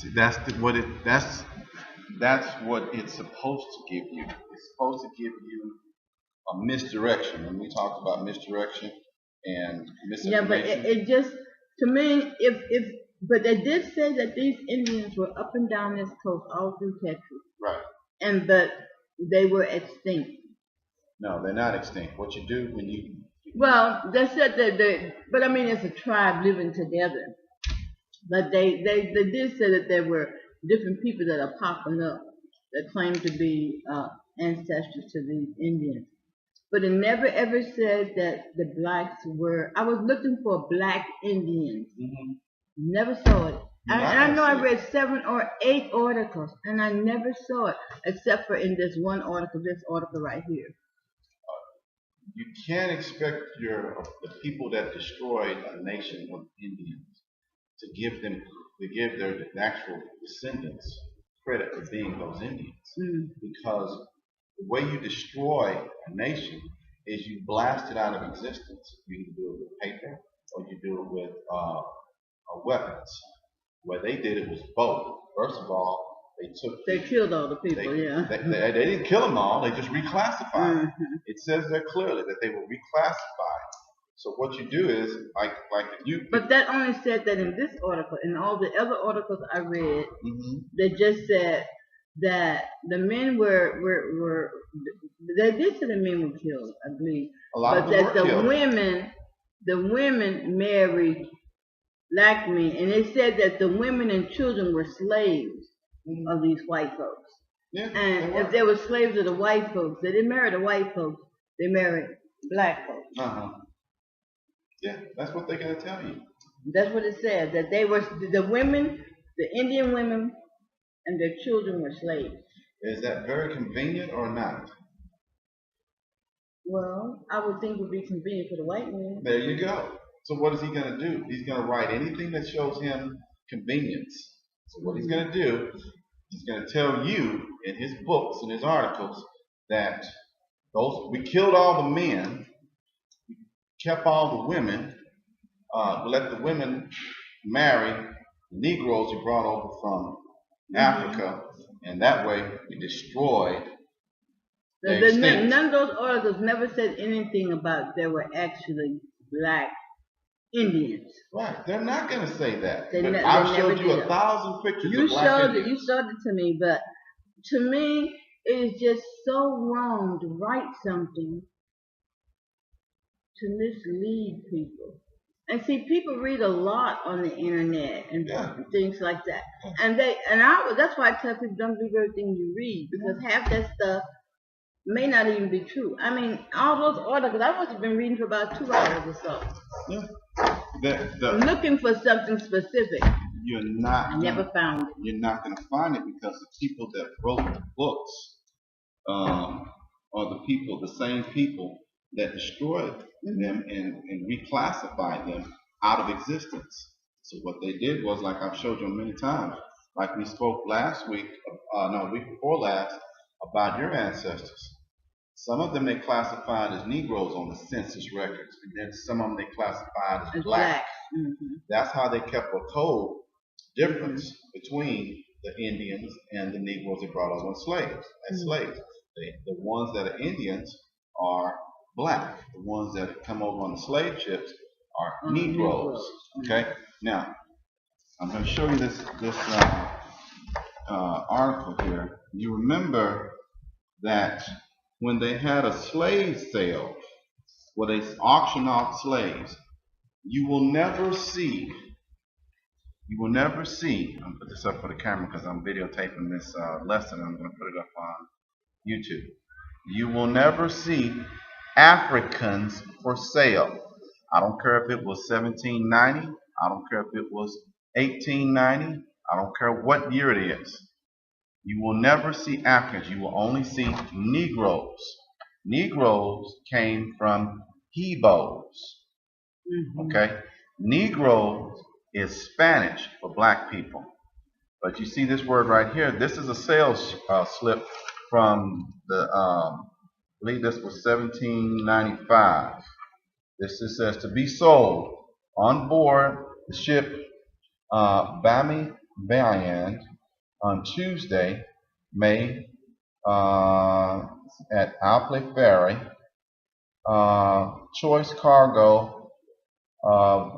See, that's what it's supposed to give you. It's supposed to give you a misdirection. When we talked about misdirection and Yeah, but misinformation, it just, to me, but they did say that these Indians were up and down this coast all through Texas, right? but they were extinct. No, they're not extinct. What you do when you Well, they said that but I mean, it's a tribe living together. But they did say that there were different people that are popping up that claim to be ancestors to these Indians. But it never ever said that the blacks were. I was looking for black Indians. Mhm. Never saw it. You're not And I gonna know I see it. read 7 or 8 articles, and I never saw it except for in this one article, this article right here. You can't expect the people that destroyed a nation of Indians to give their actual descendants credit for being those Indians, because the way you destroy a nation is you blast it out of existence. You can do it with paper or you do it with weapons. Where they did it was both. First of all, they killed all the people. They didn't kill them all. They just reclassified. It says there clearly that they were reclassified. So what you do is But that only said that in this article. In all the other articles I read, they just said that the men were they did say the men were killed, I believe. But that the women married black men, and they said that the women and children were slaves of these white folks. Yeah, and if they were slaves of the white folks, they didn't marry the white folks, they married black folks. Yeah, that's what they're going to tell you. That's what it said, that they were, the women, the Indian women, and their children were slaves. Is that very convenient or not? Well, I would think it would be convenient for the white man. There you go. So what is he going to do? He's going to write anything that shows him convenience. So what he's going to do, he's going to tell you in his books and his articles that we killed all the men, we kept all the women, we let the women marry the Negroes he brought over from Africa, and that way we destroyed. None of those articles never said anything about there were actually black Indians. Right, they're not going to say that. I've showed you 1,000 pictures of black Indians. You showed it to me, but to me, it is just so wrong to write something to mislead people. And see, people read a lot on the internet and things like that. And that's why I tell people don't believe everything you read, because half that stuff may not even be true. I mean, all those articles, I must have been reading for about 2 hours or so. Yeah. Looking for something specific. I never found it. You're not going to find it because the people that wrote the books are the same people that destroyed them and reclassified them out of existence. So what they did was, like I've showed you many times, like we spoke last week, week before last, about your ancestors. Some of them they classified as Negroes on the census records, and then some of them they classified as black. That's how they kept a code difference between the Indians and the Negroes they brought over as slaves. The ones that are Indians are black. The ones that come over on the slave ships are Negroes. Okay. Now, I'm going to show you this article here. You remember that when they had a slave sale, where they auction off slaves, you will never see, I'm going to put this up for the camera because I'm videotaping this lesson and I'm going to put it up on YouTube. You will never see Africans for sale. I don't care if it was 1790, I don't care if it was 1890, I don't care what year it is. You will never see Africans. You will only see Negroes. Negroes came from Hebos. Okay? Negro is Spanish for black people. But you see this word right here. This is a sales slip from I believe this was 1795. Says to be sold on board the ship Bami Band on Tuesday, May at Outlet Ferry. Choice cargo of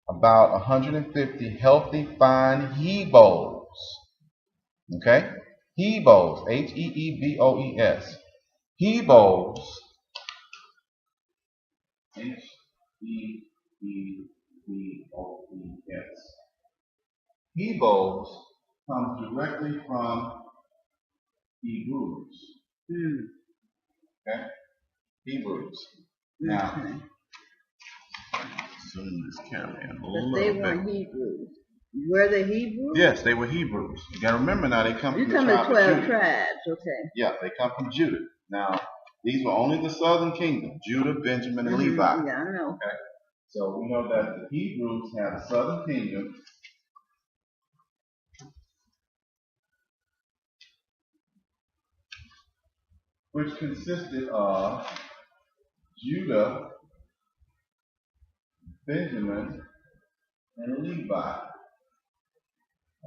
about 150 healthy fine Hebos. Okay? Hebos, Heeboes. Hebos, Heeboes. Hebos comes directly from Hebrews. Okay? Hebrews. Now, zoom this camera in a little bit. They weren't Hebrews. Were they Hebrews? Yes, they were Hebrews. You got to remember now, they come from the tribe of 12 Judah. tribes, okay. Yeah, they come from Judah. Now, these were only the southern kingdom, Judah, Benjamin, and Levi. Yeah, I know. Okay? So we know that the Hebrews had a southern kingdom, which consisted of Judah, Benjamin, and Levi.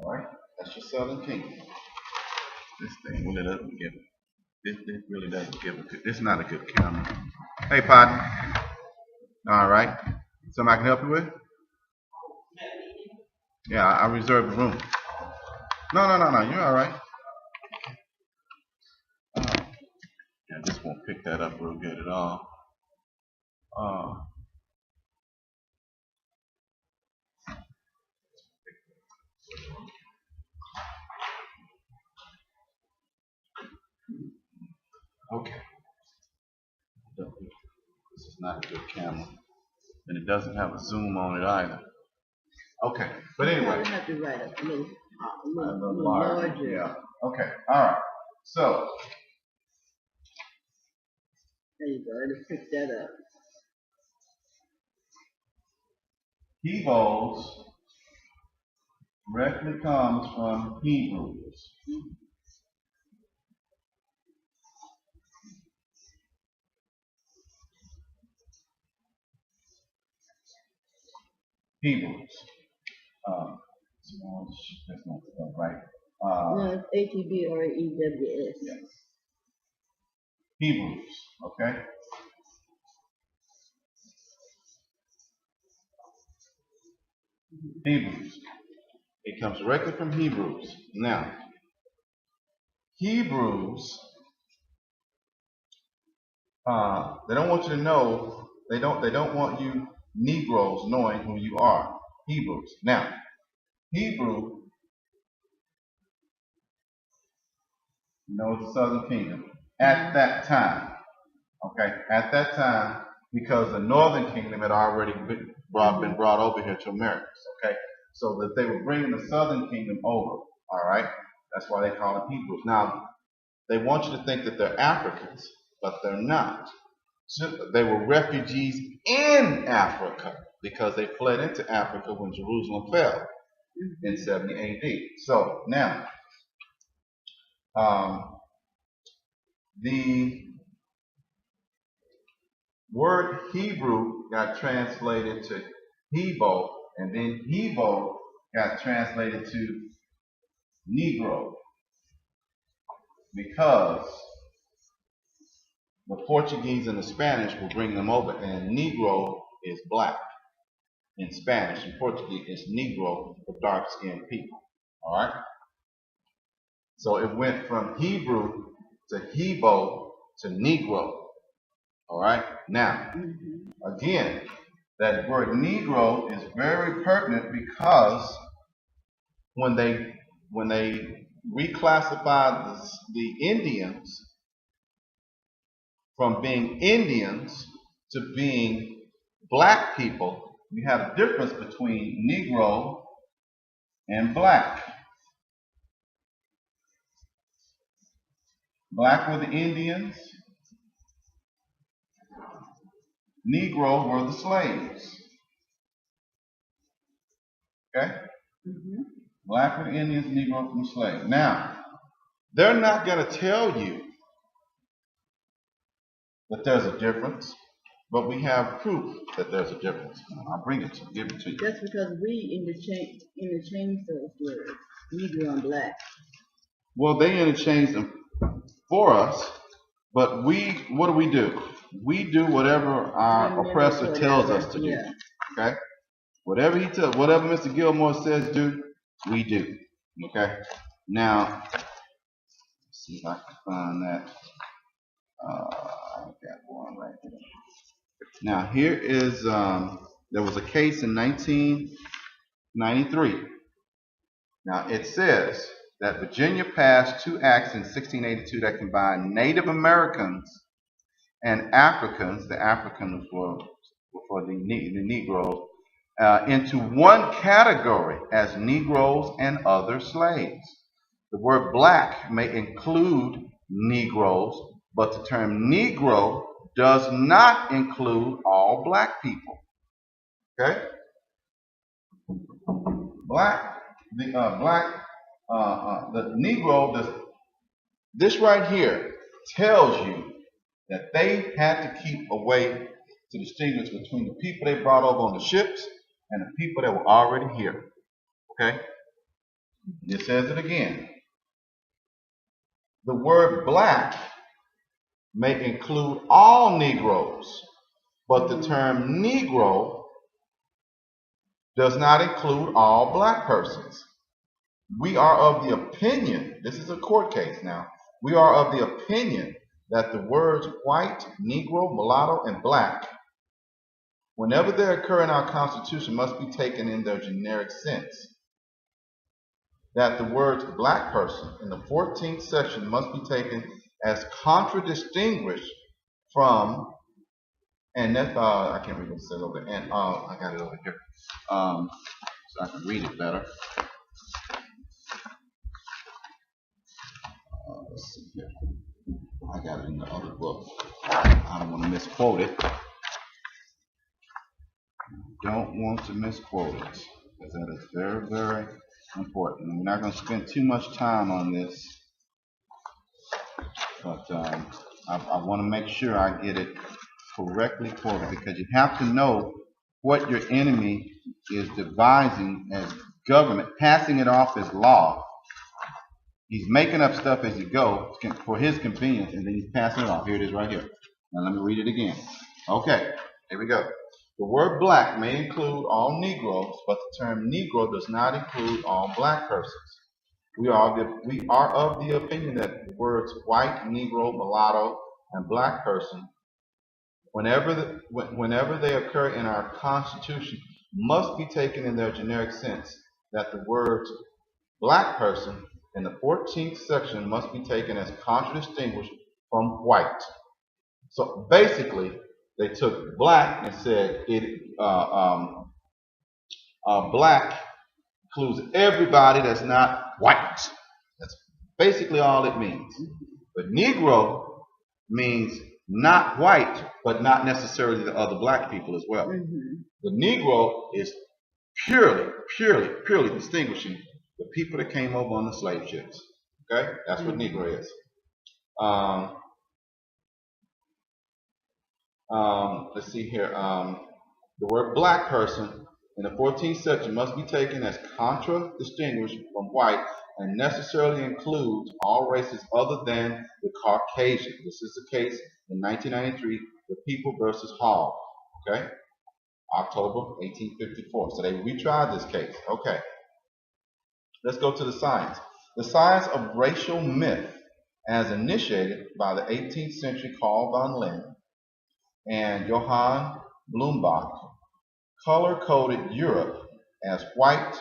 Alright? That's your southern kingdom. This thing really doesn't give it. This really doesn't give it. This is not a good camera. Hey, partner. Alright. Something I can help you with? Yeah, I reserved the room. No. You're alright. Yeah, this won't pick that up real good at all. Okay. This is not a good camera. And it doesn't have a zoom on it either. Okay. But anyway. You have to write a little larger. Yeah. Okay. Alright. So. There you go. It'll pick that up. Hebos directly comes from Hebrews. Hebrews. That's not right. No, it's Hebrews. Yes. Hebrews. Okay. Hebrews. It comes directly from Hebrews. Now, Hebrews. They don't want you to know. They don't want you Negroes knowing who you are. Hebrews. Now, Hebrew. The southern kingdom at that time. Okay, at that time, because the northern kingdom had already been brought over here to Americas. Okay, so that they were bringing the southern kingdom over. All right, that's why they call them Hebrews. Now, they want you to think that they're Africans, but they're not. They were refugees in Africa because they fled into Africa when Jerusalem fell in 70 A.D. So now. The word Hebrew got translated to Hebo, and then Hebo got translated to Negro because the Portuguese and the Spanish will bring them over, and Negro is black in Spanish. In Portuguese, it's Negro for dark-skinned people. All right? So it went from Hebrew to Hebo to Negro. All right. Now, again, that word Negro is very pertinent because when they reclassified the Indians from being Indians to being black people, you have a difference between Negro and black. Black were the Indians. Negro were the slaves. Okay? Black were the Indians, Negro were the slaves. Now, they're not going to tell you that there's a difference. but we have proof that there's a difference. I'll give it to you. That's because we interchange those words, Negro and black. Well, they interchange them for us, but what do? We do whatever our oppressor tells us to do. Okay? Whatever Mr. Gilmore says do, we do. Okay? Now, let's see if I can find that. I got one right here. Now, here is, there was a case in 1993. Now, it says that Virginia passed 2 acts in 1682 that combined Native Americans and Africans, the Africans were for the Negroes, into one category as Negroes and other slaves. The word black may include Negroes, but the term Negro does not include all black people. Okay? The Negro this right here tells you that they had to keep a way to distinguish between the people they brought over on the ships and the people that were already here. Okay? It says it again. The word black may include all Negroes, but the term Negro does not include all black persons. We are of the opinion, this is a court case now, we are of the opinion that the words white, Negro, mulatto, and black, whenever they occur in our Constitution, must be taken in their generic sense. That the words black person in the 14th section must be taken as contradistinguished from, and that, I can't read what it says over there, and I got it over here, so I can read it better. Let's see here. I got it in the other book. I don't want to misquote it. Don't want to misquote it, because that is very, very important. We're not going to spend too much time on this, but I want to make sure I get it correctly quoted, because you have to know what your enemy is devising as government, passing it off as law. He's making up stuff as he goes for his convenience, and then he's passing it off. Here it is right here. Now let me read it again. Okay, here we go. The word black may include all Negroes, but the term Negro does not include all black persons. We are of the opinion that the words white, Negro, mulatto, and black person, whenever they occur in our Constitution, must be taken in their generic sense. That the words black person in the 14th section must be taken as contradistinguished from white. So basically, they took black and said black includes everybody that's not white. That's basically all it means. But Negro means not white, but not necessarily the other black people as well. The Negro is purely distinguishing the people that came over on the slave ships. Okay? That's what Negro is. Let's see here. The word black person in the 14th section must be taken as contradistinguished from white and necessarily includes all races other than the Caucasian. This is the case in 1993, the People versus Hall. Okay? October 1854. So they retried this case. Okay. Let's go to the science. The science of racial myth, as initiated by the 18th century Carl von Linné and Johann Blumenbach, color-coded Europe as white,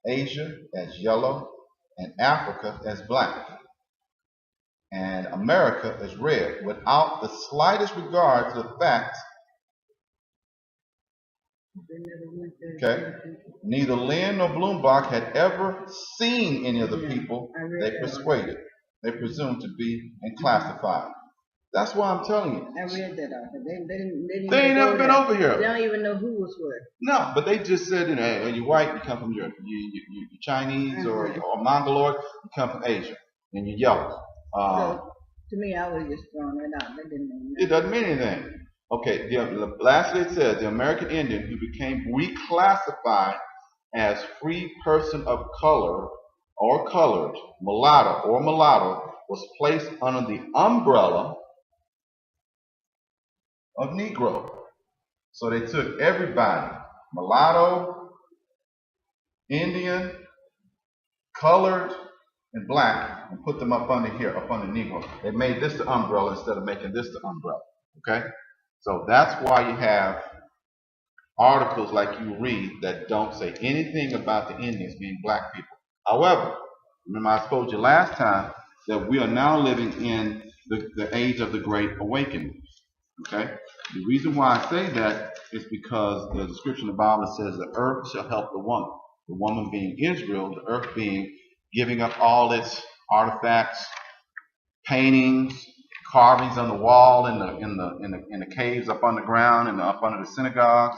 Asia as yellow, and Africa as black, and America as red, without the slightest regard to the facts. Okay. Neither Lynn nor Blumenbach had ever seen any of the people they persuaded, they presumed to be and classified. That's why I'm telling you. I read that out. They ain't never been over here. They don't even know who was what. No, but they just said, you know, hey, when you're white, you come from Europe. You're Chinese or Mongoloid, you come from Asia. And you're yellow. So, to me, I was just throwing it out. That didn't mean nothing. It doesn't mean anything. Okay, lastly it says the American Indian who became reclassified as free person of color or colored, mulatto was placed under the umbrella of Negro. So they took everybody, mulatto, Indian, colored, and black, and put them up under here, up under Negro. They made this the umbrella instead of making this the umbrella. Okay? So that's why you have articles like you read that don't say anything about the Indians being black people. However, remember I told you last time that we are now living in the age of the Great Awakening. Okay? The reason why I say that is because the description in the Bible says the earth shall help the woman being Israel, the earth being giving up all its artifacts, paintings, carvings on the wall, in the caves up underground and up under the synagogues,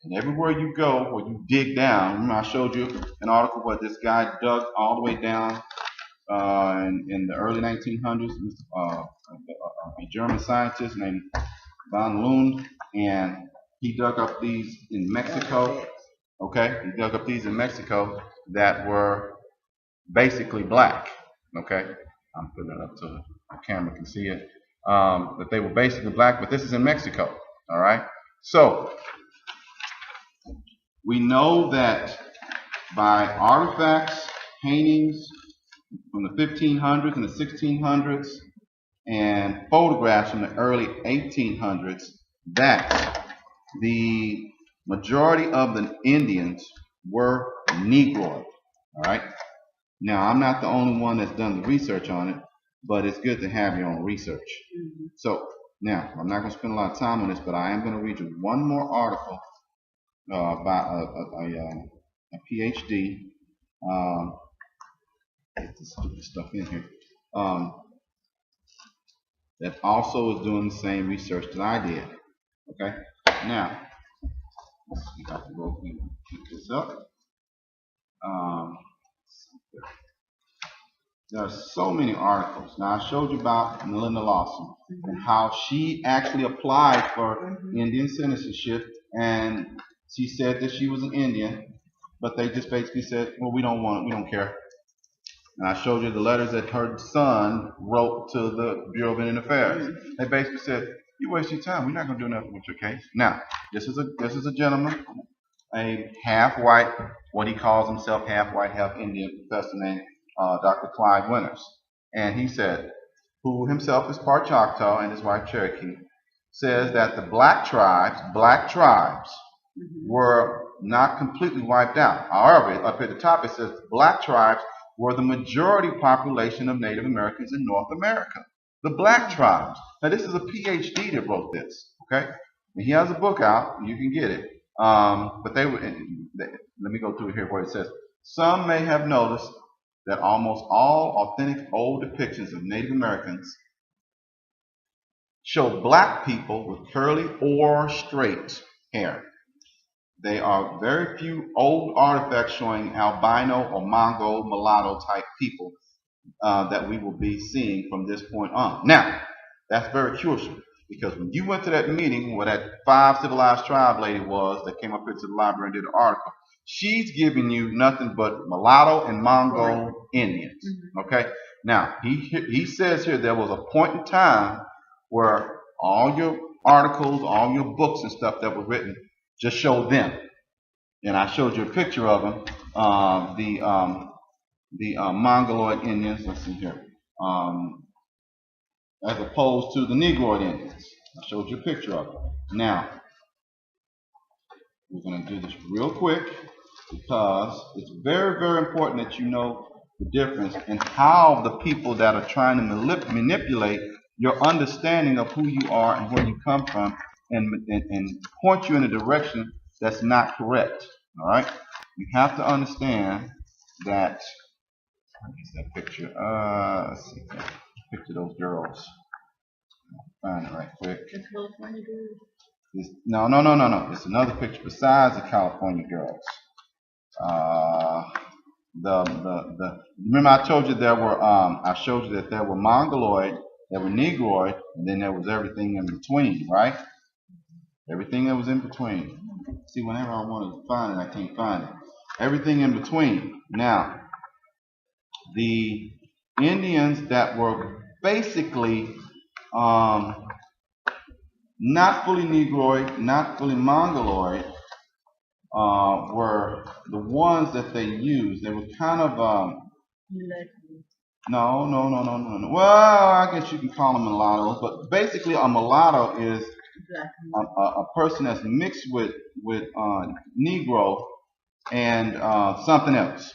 and everywhere you go where you dig down. Remember I showed you an article where this guy dug all the way down in the early 1900s, a German scientist named Von Lund, and he dug up these in Mexico. Okay, he dug up these in Mexico that were basically black. Okay, I'm putting it up so the camera can see it. That they were basically black, but this is in Mexico. All right, so we know that by artifacts, paintings from the 1500s and the 1600s, and photographs from the early 1800s, that the majority of the Indians were Negroid. All right. Now, I'm not the only one that's done the research on it, but it's good to have your own research. Mm-hmm. So now, I'm not going to spend a lot of time on this, but I am going to read you one more article by a PhD. Get this stupid stuff in here. That also is doing the same research that I did. Okay. Now, you have to go and pick this up. There are so many articles. Now, I showed you about Melinda Lawson and how she actually applied for Indian citizenship, and she said that she was an Indian, but they just basically said, well, we don't want it, we don't care. And I showed you the letters that her son wrote to the Bureau of Indian Affairs. They basically said, you waste your time, we're not going to do nothing with your case. Now, this is a gentleman, a half-white, what he calls himself, half-white, half-Indian professor named Dr. Clyde Winters. And he said, who himself is part Choctaw and his wife Cherokee, says that the black tribes were not completely wiped out. However, up at the top it says black tribes were the majority population of Native Americans in North America. The black tribes. Now this is a PhD that wrote this, okay? And he has a book out, you can get it. But let me go through here where it says, some may have noticed that almost all authentic old depictions of Native Americans show black people with curly or straight hair. There are very few old artifacts showing albino or Mongol mulatto type people that we will be seeing from this point on. Now, that's very crucial, because when you went to that meeting where that 5 civilized tribe lady was that came up here to the library and did an article, she's giving you nothing but mulatto and Mongol Indians. Okay? Now, he says here there was a point in time where all your articles, all your books and stuff that were written just showed them. And I showed you a picture of them, the Mongoloid Indians, let's see here, as opposed to the Negroid Indians. I showed you a picture of them. Now, we're going to do this real quick because it's very, very important that you know the difference in how the people that are trying to manipulate your understanding of who you are and where you come from and point you in a direction that's not correct. All right? You have to understand that. Where's that picture? Let's see. Picture those girls. I'll find it right quick. The California girls? No. It's another picture besides the California girls. Remember I told you there were I showed you that there were Mongoloid, there were Negroid, and then there was everything in between, right? Everything that was in between. See, whenever I want to find it, I can't find it. Everything in between. Now, the Indians that were basically not fully Negroid, not fully Mongoloid, were the ones that they used. They were kind of no. Well, I guess you can call them mulattoes, but basically a mulatto is a person that's mixed with Negro and something else.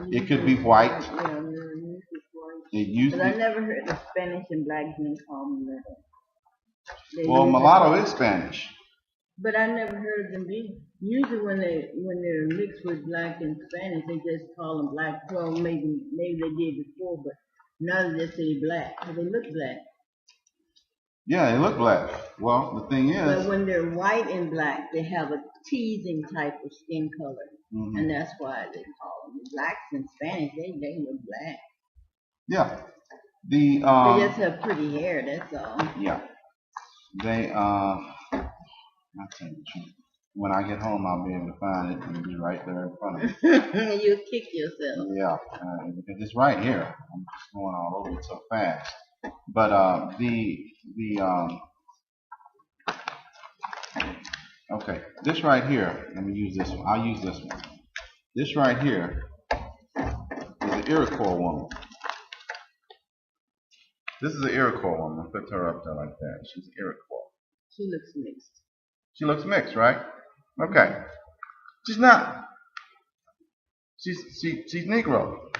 It could be white. It used but I never heard the Spanish and black being called mulatto. Well, mulatto is Spanish. But I never heard of them being. Usually when they're mixed with black and Spanish, they just call them black. Well, maybe they did before, but now they just say black because they look black. Yeah, they look black. Well, the thing is, but when they're white and black, they have a teasing type of skin color, and that's why they call them blacks in Spanish. They look black. Yeah, they just have pretty hair. That's all. Yeah, they I'll tell you the truth. When I get home, I'll be able to find it. It'll be right there in front of me. You'll kick yourself. Yeah, because it's right here. I'm just going all over it so fast. But okay, this right here. Let me use this one. I'll use this one. This right here is an Iroquois woman. This is an Iroquois woman. I put her up there like that. She's Iroquois. She looks mixed. She looks mixed, right? Okay. She's not. She's Negro.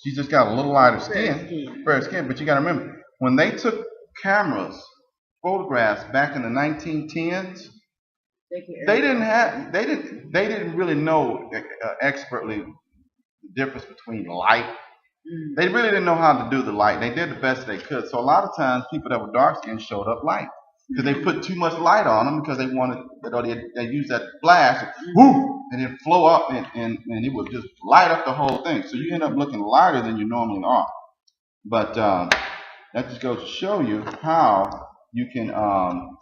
She's just got a little lighter skin, fair skin. But you got to remember, when they took cameras, photographs back in the 1910s, they didn't really know expertly the difference between light. They really didn't know how to do the light. They did the best they could. So a lot of times, people that were dark skinned showed up light. Because they put too much light on them because they wanted, they used that flash, whoo, and it flow up and it would just light up the whole thing. So you end up looking lighter than you normally are. But that just goes to show you how you can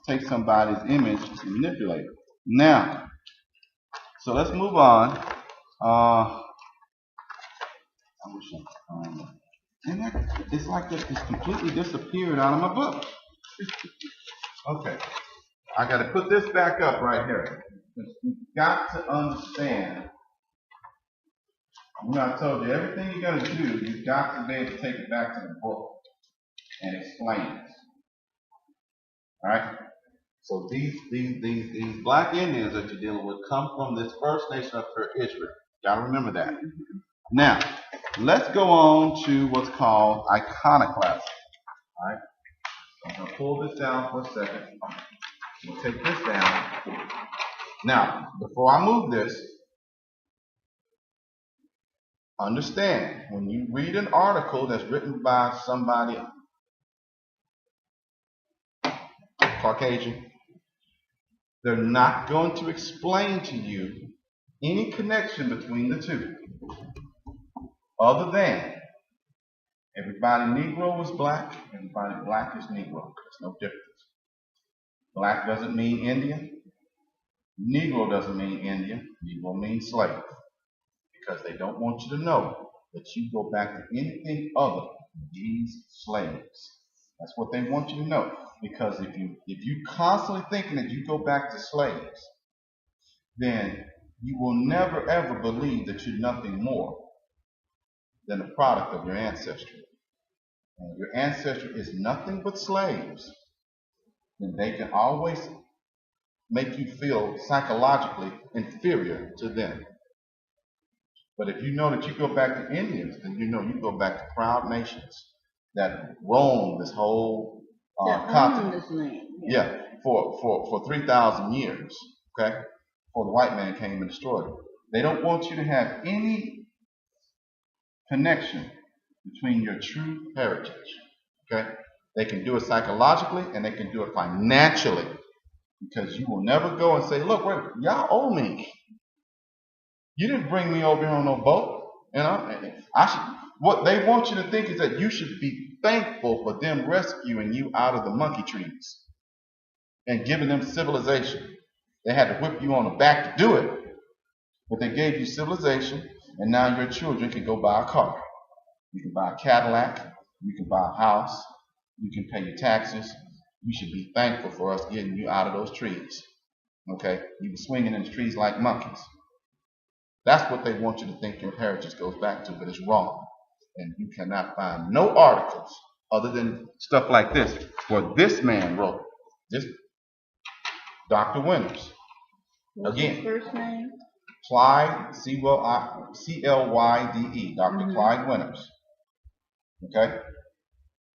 take somebody's image and manipulate it. Now, so let's move on. I wish I could find it. And it's like this completely disappeared out of my book. Okay, I got to put this back up right here. You've got to understand. When I told you everything you're going to do, you've got to be able to take it back to the book and explain it. All right. So these black Indians that you're dealing with come from this first nation up here, Israel. You got to remember that. Now, let's go on to what's called iconoclasm. All right. I'm going to pull this down for a second. We'll take this down. Now, before I move this, understand, when you read an article that's written by somebody Caucasian, they're not going to explain to you any connection between the two, other than everybody Negro was black, everybody black is Negro. There's no difference. Black doesn't mean Indian. Negro doesn't mean Indian. Negro means slave. Because they don't want you to know that you go back to anything other than these slaves. That's what they want you to know. Because if you constantly thinking that you go back to slaves, then you will never ever believe that you're nothing more than a product of your ancestry. And your ancestry is nothing but slaves, then they can always make you feel psychologically inferior to them. But if you know that you go back to Indians, then you know you go back to proud nations that roam this whole continent. Yeah, for 3,000 years, okay, before the white man came and destroyed it. They don't want you to have any connection between your true heritage, okay? They can do it psychologically and they can do it financially, because you will never go and say, look, wait, y'all owe me. You didn't bring me over here on no boat. You know, what they want you to think is that you should be thankful for them rescuing you out of the monkey trees. and giving them civilization. They had to whip you on the back to do it, but they gave you civilization, and now your children can go buy a car. You can buy a Cadillac, you can buy a house, you can pay your taxes. You should be thankful for us getting you out of those trees. Okay? You were swinging in the trees like monkeys. That's what they want you to think your heritage goes back to, but it's wrong. And you cannot find no articles other than stuff like this, where this man wrote, this Dr. Winters. What's Again, his first name? Clyde, C-L-Y-D-E, Dr. Clyde Winters. Okay?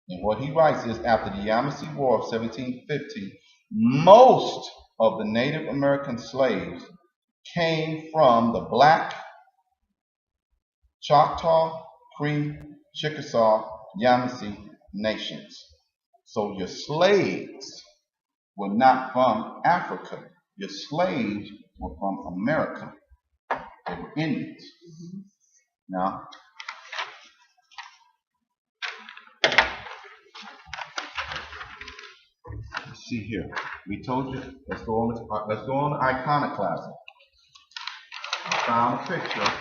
And what he writes is, after the Yamasee War of 1750, most of the Native American slaves came from the Black, Choctaw, Cree, Chickasaw, Yamasee nations. So your slaves were not from Africa. Your slaves were from America. They were Indians. Now, let's see here. We told you. Let's go on iconoclasm. I found a picture.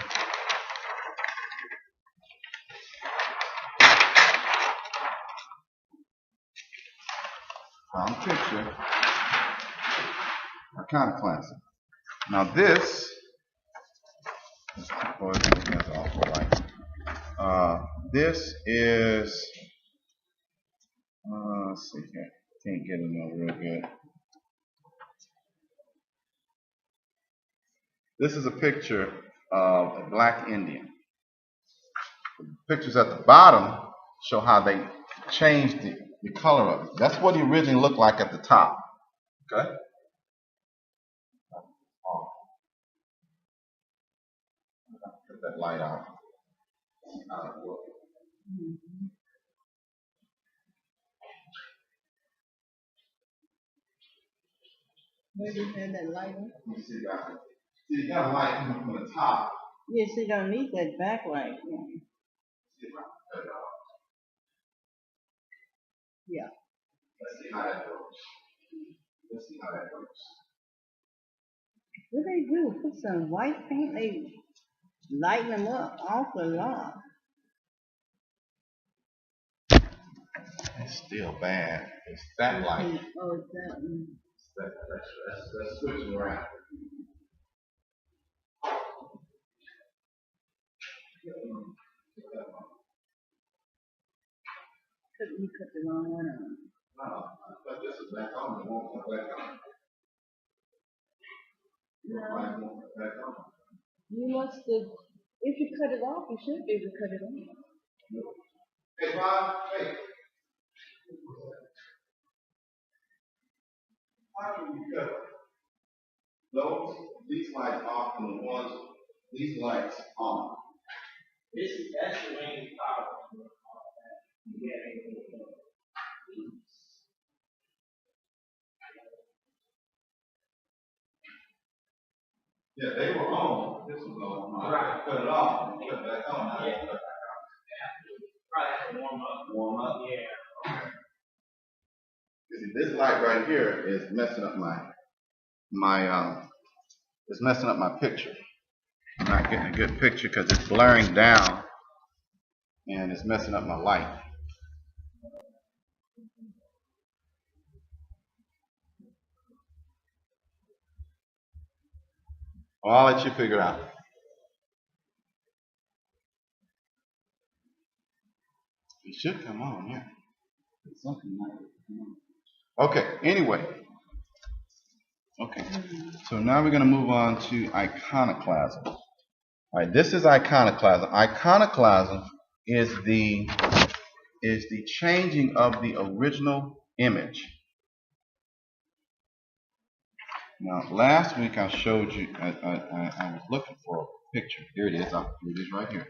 Iconoclasm. Now this. This is. Let's see here. Can't get it on real good. This is a picture of a black Indian. The pictures at the bottom show how they changed the color of it. That's what he originally looked like at the top. Okay? Put that light out. Where do you have that light on? See, you got a light coming from the top. Yes, you don't need that backlight. Yeah. Let's see how that goes. What do they do? Put some white paint? They lighten them up awful lot. It's still bad. It's that light. Oh, it's that one. Let's switch it around. You cut the wrong one on. No, but this is back on. It won't come back on. No. You must have, if you cut it off, you should be able to cut it off. Hey, Bob, hey. How can you cut these lights off and the ones, these lights on? That's the main power. Yeah, they were on. This was on. Right. Cut it off. Cut it back on. Yeah. Probably have to warm up. Warm up? Yeah. Okay. See, this light right here is messing up it's messing up my picture. I'm not getting a good picture because it's blurring down and it's messing up my light. Well, I'll let you figure it out. It should come on, yeah. Something like that. Okay, anyway. Okay, so now we're going to move on to iconoclasm. All right, this is iconoclasm. Iconoclasm is the changing of the original image. Now, last week I showed you, I was looking for a picture. Here it is. Here it is right here.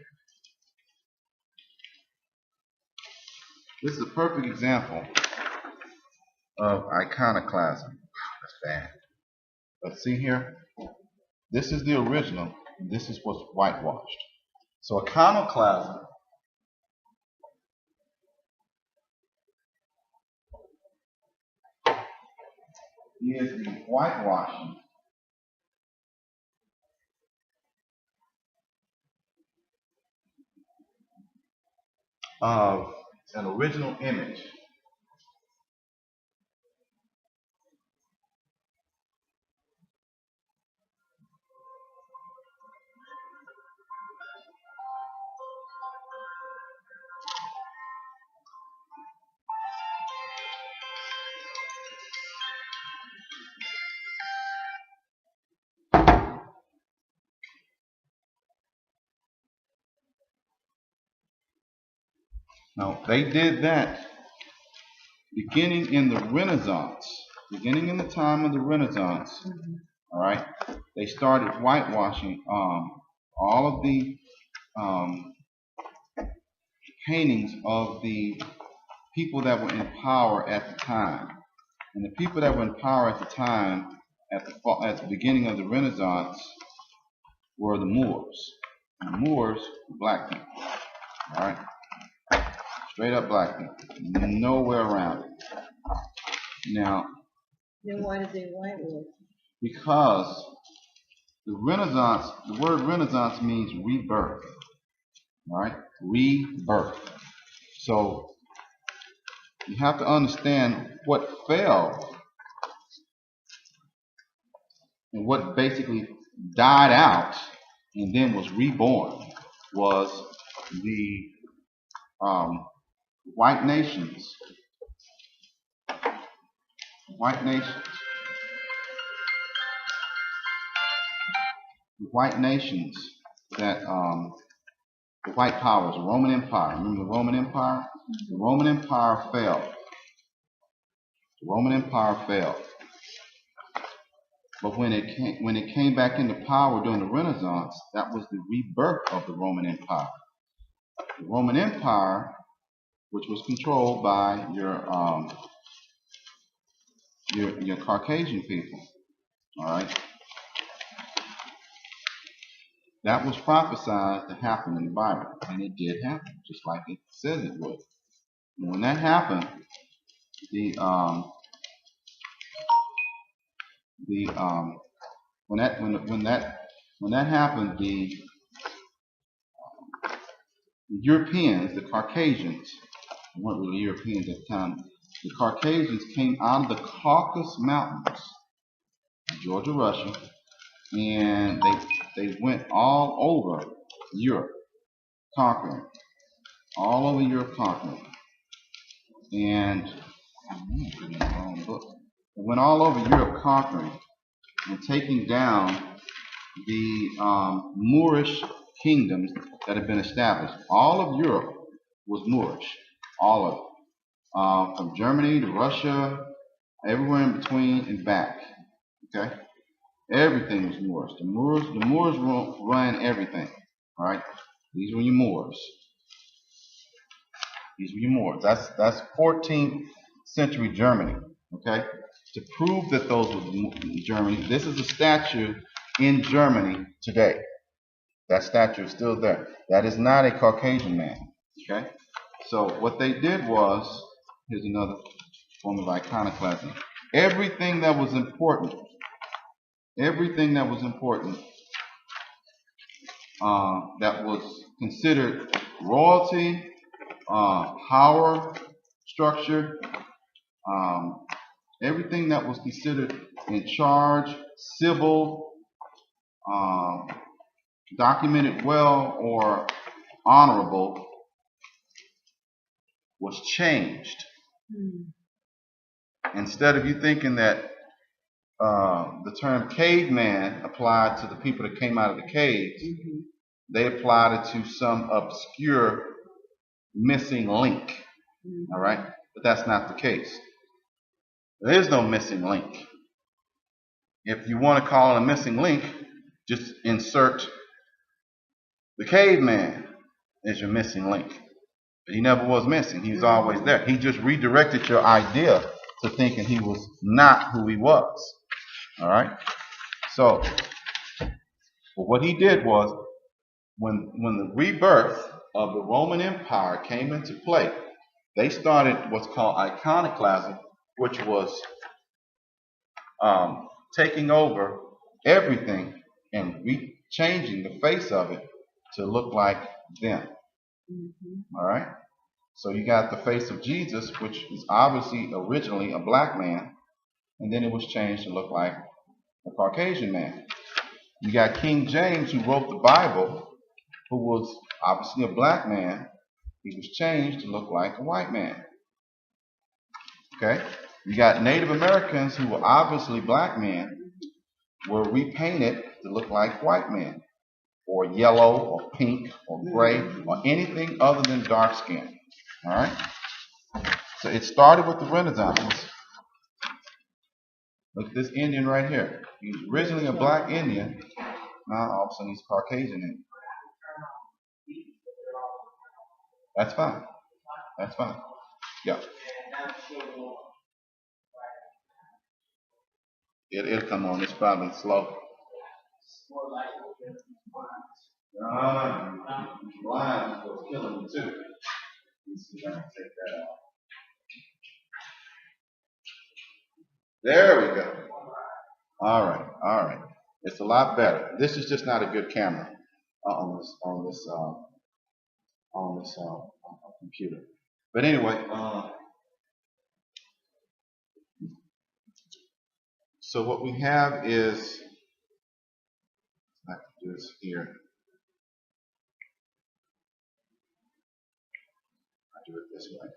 This is a perfect example of iconoclasm. That's bad. But see here, this is the original. This is what's whitewashed. So iconoclasm is the whitewashing of an original image. Now, they did that beginning in the Renaissance, beginning in the time of the Renaissance. All right, they started whitewashing all of the paintings of the people that were in power at the time. And the people that were in power at the time, at the beginning of the Renaissance, were the Moors. And the Moors were black people. All right, straight up black people, nowhere around it. Now, then why did they whitewash? Because the Renaissance, the word Renaissance means rebirth. All right, rebirth. So you have to understand what fell and what basically died out and then was reborn was the white nations. White nations. The white nations that the white powers, the Roman Empire. Remember the Roman Empire? The Roman Empire fell. The Roman Empire fell. But when it came back into power during the Renaissance, that was the rebirth of the Roman Empire. The Roman Empire, which was controlled by your Caucasian people. All right. That was prophesied to happen in the Bible, and it did happen, just like it says it would. And when that happened, when that happened, the Europeans, the Caucasians, weren't really Europeans at the time. The Caucasians came out of the Caucasus Mountains, Georgia, Russia, and they went all over Europe, conquering, all over Europe conquering, and they went all over Europe conquering and taking down the Moorish kingdoms that had been established. All of Europe was Moorish, all of it, from Germany to Russia, everywhere in between and back. Okay. Everything was Moors. The Moors ran everything. All right. These were your Moors. These were your Moors. That's 14th century Germany. Okay. To prove that those were Germany, this is a statue in Germany today. That statue is still there. That is not a Caucasian man. Okay. So what they did was, here's another form of iconoclasm. Everything that was important. Everything that was important, that was considered royalty, power structure, everything that was considered in charge, civil, documented well, or honorable, was changed. Instead of you thinking that the term caveman applied to the people that came out of the caves, they applied it to some obscure missing link. All right, but that's not the case. There is no missing link. If you want to call it a missing link, just insert the caveman as your missing link. But he never was missing. He was always there. He just redirected your idea to thinking he was not who he was. All right. So, what he did was, when the rebirth of the Roman Empire came into play, they started what's called iconoclasm, which was taking over everything and changing the face of it to look like them. All right? So you got the face of Jesus, which is obviously originally a black man, and then it was changed to look like a Caucasian man. You got King James, who wrote the Bible, who was obviously a black man. He was changed to look like a white man. Okay? You got Native Americans who were obviously black men, were repainted to look like white men, or yellow, or pink, or gray, or anything other than dark skin. All right? So it started with the Renaissance. Look at this Indian right here. He was originally a black Indian. Now all of a sudden he's Caucasian Indian. That's fine. That's fine. Yeah. It'll come on. It's probably slow. Blind was killing me too. Let's see if I can take that out. There we go. All right, all right. It's a lot better. This is just not a good camera on this computer. But anyway, so what we have is, I can do this here. I do it this way.